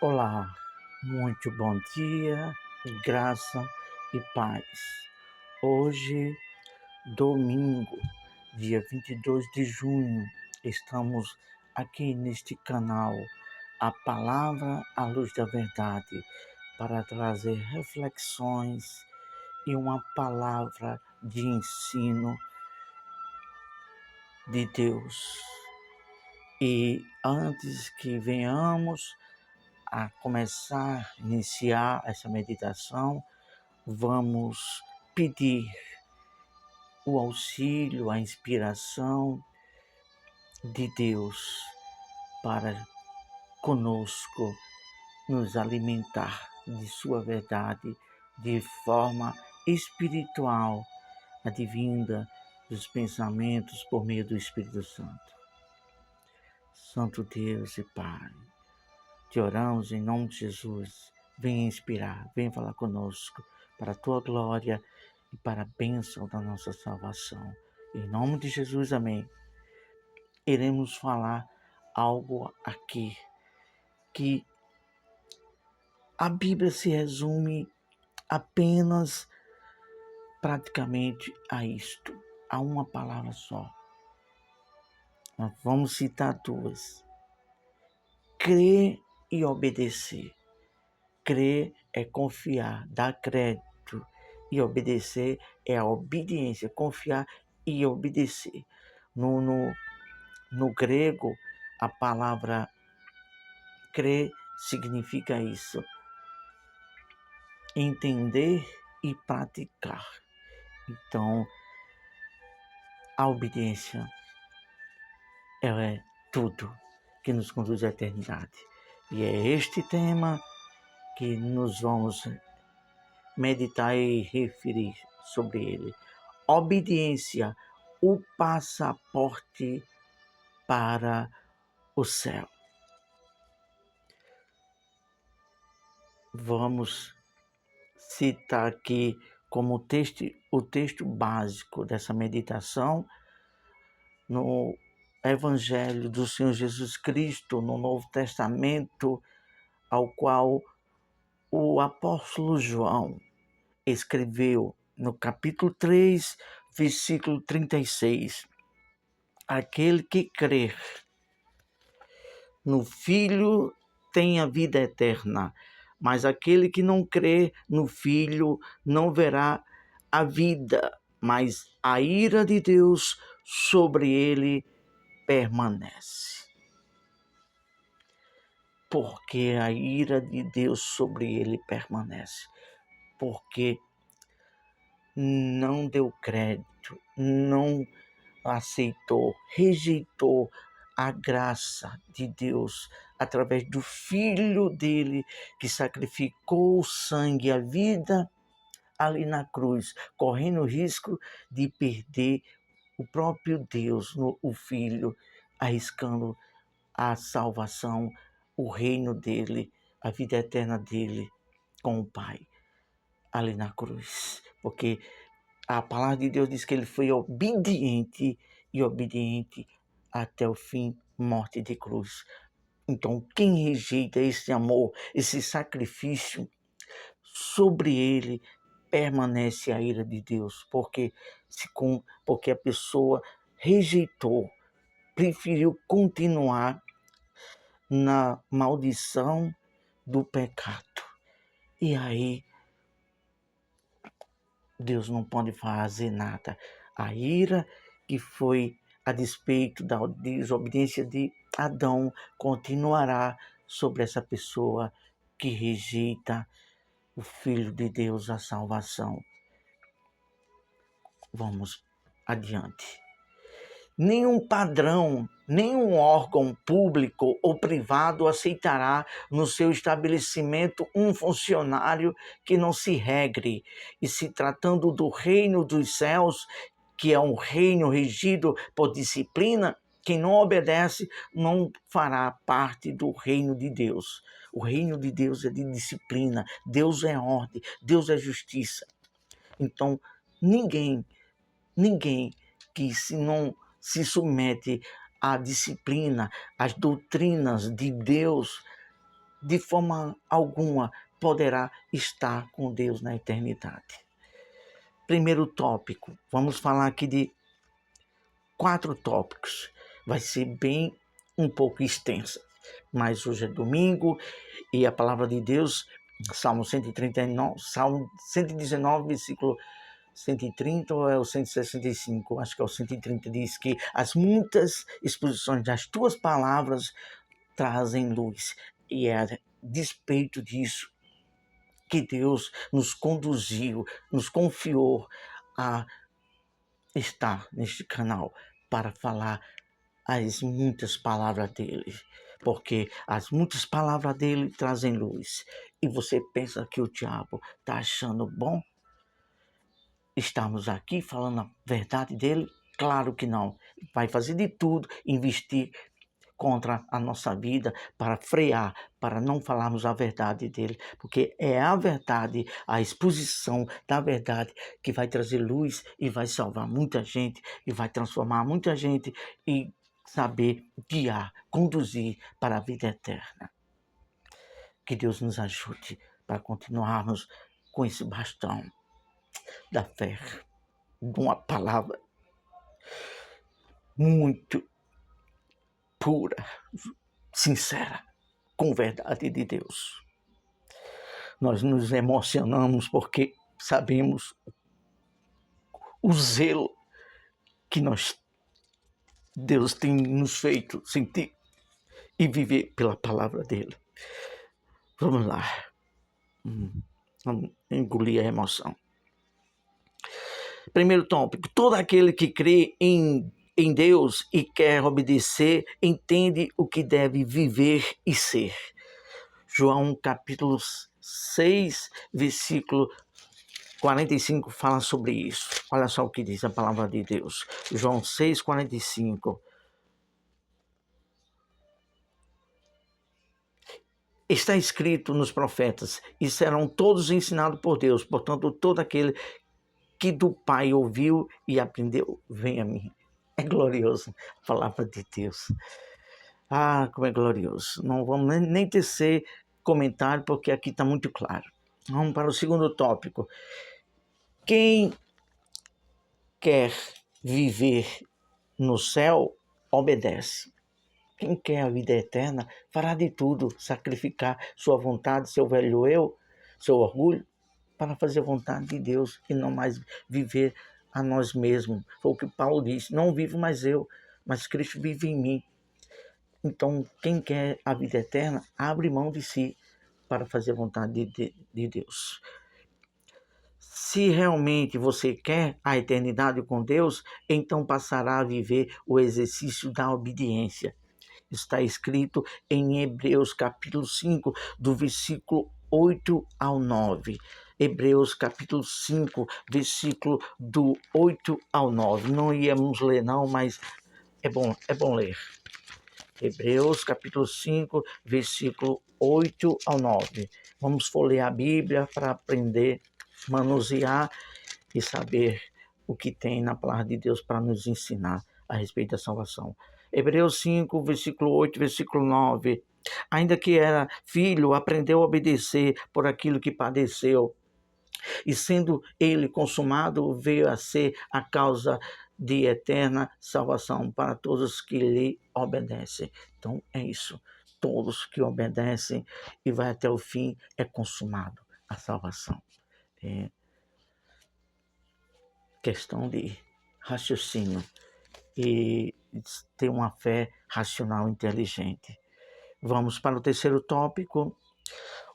Olá, muito bom dia, graça e paz. Hoje, domingo, dia 22 de junho, estamos aqui neste canal, a Palavra à Luz da Verdade, para trazer reflexões e uma palavra de ensino de Deus. E antes que venhamos a iniciar essa meditação, vamos pedir o auxílio, a inspiração de Deus para conosco nos alimentar de sua verdade de forma espiritual, advinda dos pensamentos por meio do Espírito Santo. Santo Deus e Pai, te oramos em nome de Jesus. Venha inspirar, venha falar conosco para a tua glória e para a bênção da nossa salvação. Em nome de Jesus, amém. Iremos falar algo aqui que a Bíblia se resume apenas praticamente a isto, a uma palavra só. Nós vamos citar duas: crer e obedecer. Crer é confiar, dar crédito, e obedecer é a obediência, confiar e obedecer. No grego, a palavra crer significa isso: entender e praticar. Então, a obediência é tudo que nos conduz à eternidade. E é este tema que nos vamos meditar e referir sobre ele. Obediência, o passaporte para o céu. Vamos citar aqui como o texto básico dessa meditação no Evangelho do Senhor Jesus Cristo, no Novo Testamento, ao qual o apóstolo João escreveu no capítulo 3, versículo 36. Aquele que crer no Filho tem a vida eterna, mas aquele que não crê no Filho não verá a vida, mas a ira de Deus sobre ele permanece. Porque a ira de Deus sobre ele permanece. Porque não deu crédito, não aceitou, rejeitou a graça de Deus através do Filho dele, que sacrificou o sangue, a vida ali na cruz, correndo o risco de perder o próprio Deus, o Filho, arriscando a salvação, o reino dele, a vida eterna dele com o Pai, ali na cruz. Porque a palavra de Deus diz que ele foi obediente até o fim, morte de cruz. Então, quem rejeita esse amor, esse sacrifício, sobre ele permanece a ira de Deus, porque a pessoa rejeitou, preferiu continuar na maldição do pecado. E aí, Deus não pode fazer nada. A ira que foi a despeito da desobediência de Adão continuará sobre essa pessoa que rejeita o Filho de Deus, a salvação. Vamos adiante. Nenhum padrão, nenhum órgão público ou privado aceitará no seu estabelecimento um funcionário que não se regre. E se tratando do reino dos céus, que é um reino regido por disciplina, quem não obedece não fará parte do reino de Deus. O reino de Deus é de disciplina, Deus é ordem, Deus é justiça. Então, ninguém que não se submete à disciplina, às doutrinas de Deus, de forma alguma poderá estar com Deus na eternidade. Primeiro tópico, vamos falar aqui de 4 tópicos. Vai ser bem um pouco extensa, mas hoje é domingo e a palavra de Deus, Salmo 119, versículo 130 ou é o 165? Acho que é o 130, diz que as muitas exposições das tuas palavras trazem luz. E é a despeito disso que Deus nos conduziu, nos confiou a estar neste canal para falar as muitas palavras dele, porque as muitas palavras dele trazem luz. E você pensa que o diabo está achando bom estamos aqui falando a verdade dele? Claro que não. Vai fazer de tudo, investir contra a nossa vida para frear, para não falarmos a verdade dele, porque é a verdade, a exposição da verdade que vai trazer luz e vai salvar muita gente e vai transformar muita gente e saber guiar, conduzir para a vida eterna. Que Deus nos ajude para continuarmos com esse bastão da fé, uma palavra muito pura, sincera, com verdade de Deus. Nós nos emocionamos porque sabemos o zelo que Deus tem nos feito sentir e viver pela palavra dele. Vamos lá. Vamos engolir a emoção. Primeiro tópico: todo aquele que crê em Deus e quer obedecer, entende o que deve viver e ser. João capítulo 6, versículo 45 fala sobre isso. Olha só o que diz a palavra de Deus. João 6, 45. Está escrito nos profetas, e serão todos ensinados por Deus. Portanto, todo aquele que do Pai ouviu e aprendeu, vem a mim. É glorioso a palavra de Deus. Ah, como é glorioso. Não vamos nem tecer comentário, porque aqui está muito claro. Vamos para o segundo tópico. Quem quer viver no céu, obedece. Quem quer a vida eterna, fará de tudo, sacrificar sua vontade, seu velho eu, seu orgulho, para fazer a vontade de Deus e não mais viver a nós mesmos. Foi o que Paulo disse: não vivo mais eu, mas Cristo vive em mim. Então, quem quer a vida eterna, abre mão de si para fazer a vontade de Deus. Se realmente você quer a eternidade com Deus, então passará a viver o exercício da obediência. Está escrito em Hebreus capítulo 5, do versículo 8 ao 9. Hebreus capítulo 5, versículo do 8 ao 9. Não íamos ler não, mas é bom ler. Hebreus capítulo 5, versículo 8 ao 9. Vamos folhear a Bíblia para aprender, manusear e saber o que tem na palavra de Deus para nos ensinar a respeito da salvação. Hebreus 5, versículo 8, versículo 9. Ainda que era filho, aprendeu a obedecer por aquilo que padeceu. E sendo ele consumado, veio a ser a causa de eterna salvação para todos que lhe obedecem. Então é isso. Todos que obedecem e vai até o fim, é consumado a salvação. É questão de raciocínio e ter uma fé racional inteligente. Vamos para o terceiro tópico.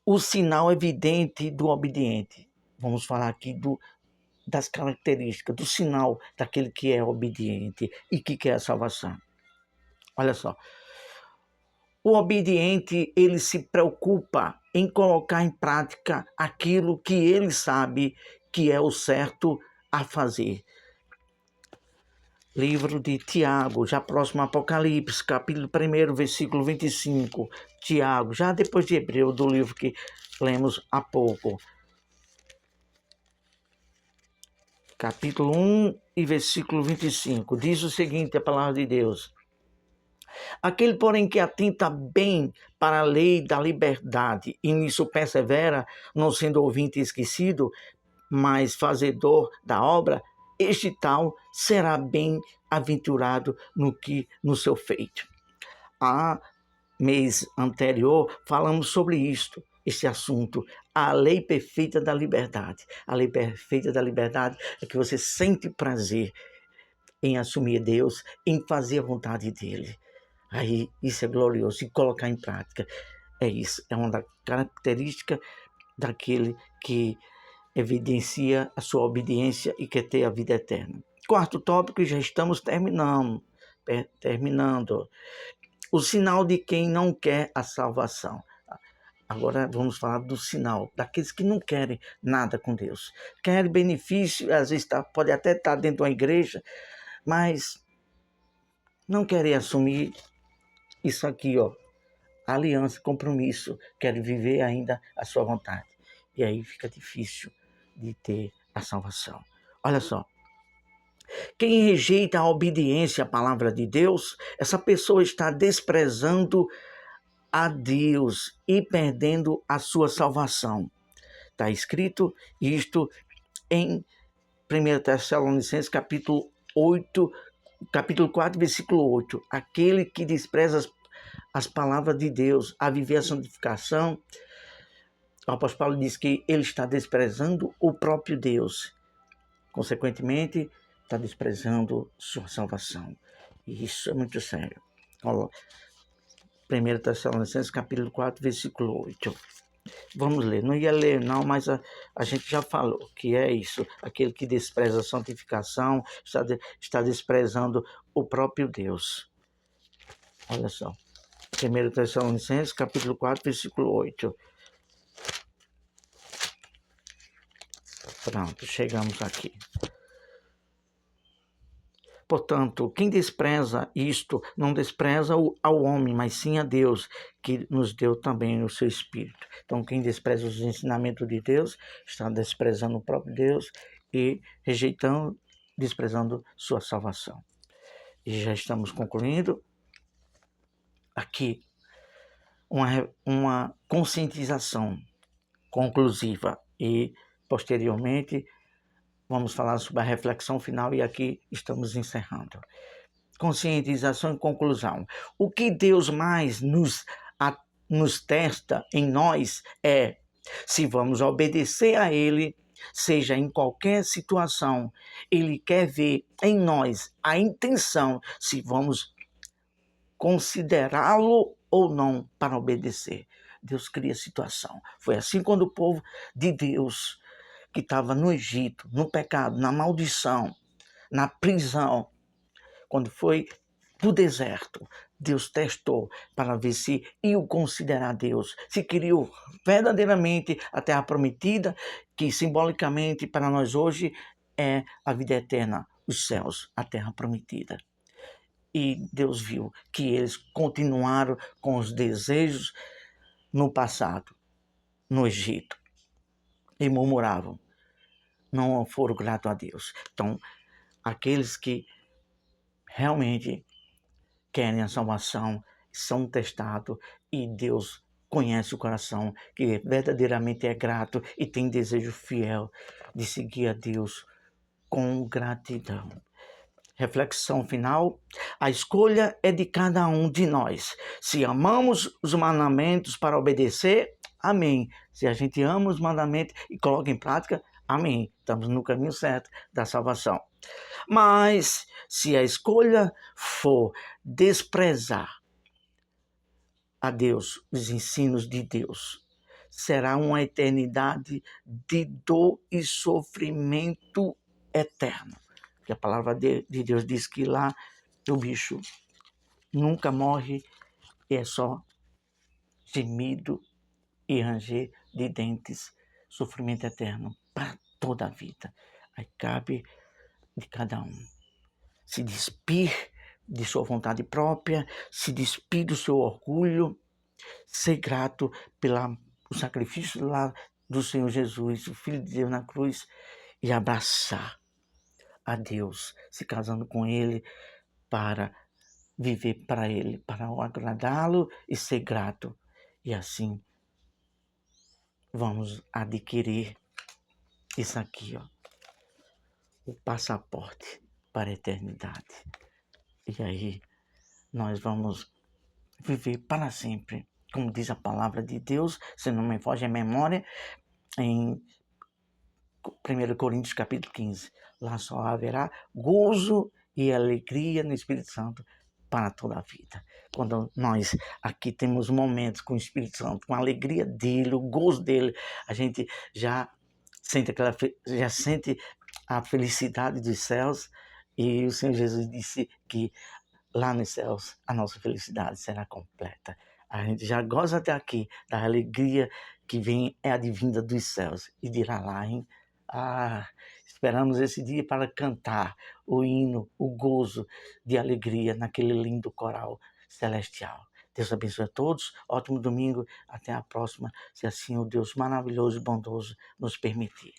O sinal evidente do obediente. Vamos falar aqui das características, do sinal daquele que é obediente e que quer a salvação. Olha só. O obediente, ele se preocupa em colocar em prática aquilo que ele sabe que é o certo a fazer. Livro de Tiago, já próximo a Apocalipse, capítulo 1, versículo 25. Tiago, já depois de Hebreu, do livro que lemos há pouco. Capítulo 1 e versículo 25. Diz o seguinte, a palavra de Deus: Aquele, porém, que atenta bem para a lei da liberdade e nisso persevera, não sendo ouvinte esquecido, mas fazedor da obra, este tal será bem-aventurado no seu feito. Há mês anterior falamos sobre isto, esse assunto, a lei perfeita da liberdade. A lei perfeita da liberdade é que você sente prazer em assumir Deus, em fazer a vontade dele. Aí isso é glorioso, e colocar em prática. É isso, é uma das características daquele que evidencia a sua obediência e quer ter a vida eterna. Quarto tópico, já estamos terminando. O sinal de quem não quer a salvação. Agora vamos falar do sinal, daqueles que não querem nada com Deus. Querem benefício, às vezes pode até estar dentro de uma igreja, mas não querem assumir isso aqui, ó, aliança, compromisso, querem viver ainda a sua vontade. E aí fica difícil de ter a salvação. Olha só, quem rejeita a obediência à palavra de Deus, essa pessoa está desprezando a Deus e perdendo a sua salvação. Está escrito isto em 1 Tessalonicenses capítulo 4, versículo 8. Aquele que despreza as palavras de Deus a viver a santificação, o apóstolo Paulo diz que ele está desprezando o próprio Deus. Consequentemente, está desprezando sua salvação. E isso é muito sério. 1 Tessalonicenses capítulo 4, versículo 8. Vamos ler. Não ia ler não, mas a gente já falou que é isso. Aquele que despreza a santificação está desprezando o próprio Deus. Olha só. 1 Tessalonicenses capítulo 4, versículo 8. Pronto, chegamos aqui. Portanto, quem despreza isto, não despreza ao homem, mas sim a Deus, que nos deu também o seu Espírito. Então, quem despreza os ensinamentos de Deus, está desprezando o próprio Deus e desprezando sua salvação. E já estamos concluindo aqui uma conscientização conclusiva e, posteriormente, vamos falar sobre a reflexão final e aqui estamos encerrando. Conscientização e conclusão. O que Deus mais nos testa em nós é se vamos obedecer a Ele, seja em qualquer situação. Ele quer ver em nós a intenção, se vamos considerá-lo ou não para obedecer. Deus cria situação. Foi assim quando o povo de Deus, que estava no Egito, no pecado, na maldição, na prisão, quando foi para o deserto, Deus testou para ver se iam considerar Deus, se queriam verdadeiramente a terra prometida, que simbolicamente para nós hoje é a vida eterna, os céus, a terra prometida. E Deus viu que eles continuaram com os desejos no passado, no Egito, e murmuravam, não foram gratos a Deus. Então, aqueles que realmente querem a salvação são testados e Deus conhece o coração que verdadeiramente é grato e tem desejo fiel de seguir a Deus com gratidão. Reflexão final: a escolha é de cada um de nós. Se amamos os mandamentos para obedecer, amém. Se a gente ama os mandamentos e coloca em prática, amém. Estamos no caminho certo da salvação. Mas se a escolha for desprezar a Deus, os ensinos de Deus, será uma eternidade de dor e sofrimento eterno. Porque a palavra de Deus diz que lá o bicho nunca morre, é só gemido e ranger de dentes, sofrimento eterno para toda a vida. Aí cabe de cada um se despir de sua vontade própria, se despir do seu orgulho, ser grato pelo sacrifício lá do Senhor Jesus, o Filho de Deus na cruz, e abraçar a Deus, se casando com Ele para viver para Ele, para o agradá-lo e ser grato. E assim vamos adquirir isso aqui, ó, o passaporte para a eternidade. E aí nós vamos viver para sempre, como diz a palavra de Deus, se não me foge a memória, em 1 Coríntios capítulo 15. Lá só haverá gozo e alegria no Espírito Santo para toda a vida. Quando nós aqui temos momentos com o Espírito Santo, com a alegria dele, o gozo dele, a gente já sente a felicidade dos céus. E o Senhor Jesus disse que lá nos céus a nossa felicidade será completa. A gente já goza até aqui da alegria que vem, é advinda dos céus. E dirá lá, hein? Esperamos esse dia para cantar o hino, o gozo de alegria naquele lindo coral celestial. Deus abençoe a todos, ótimo domingo, até a próxima, se assim o Deus maravilhoso e bondoso nos permitir.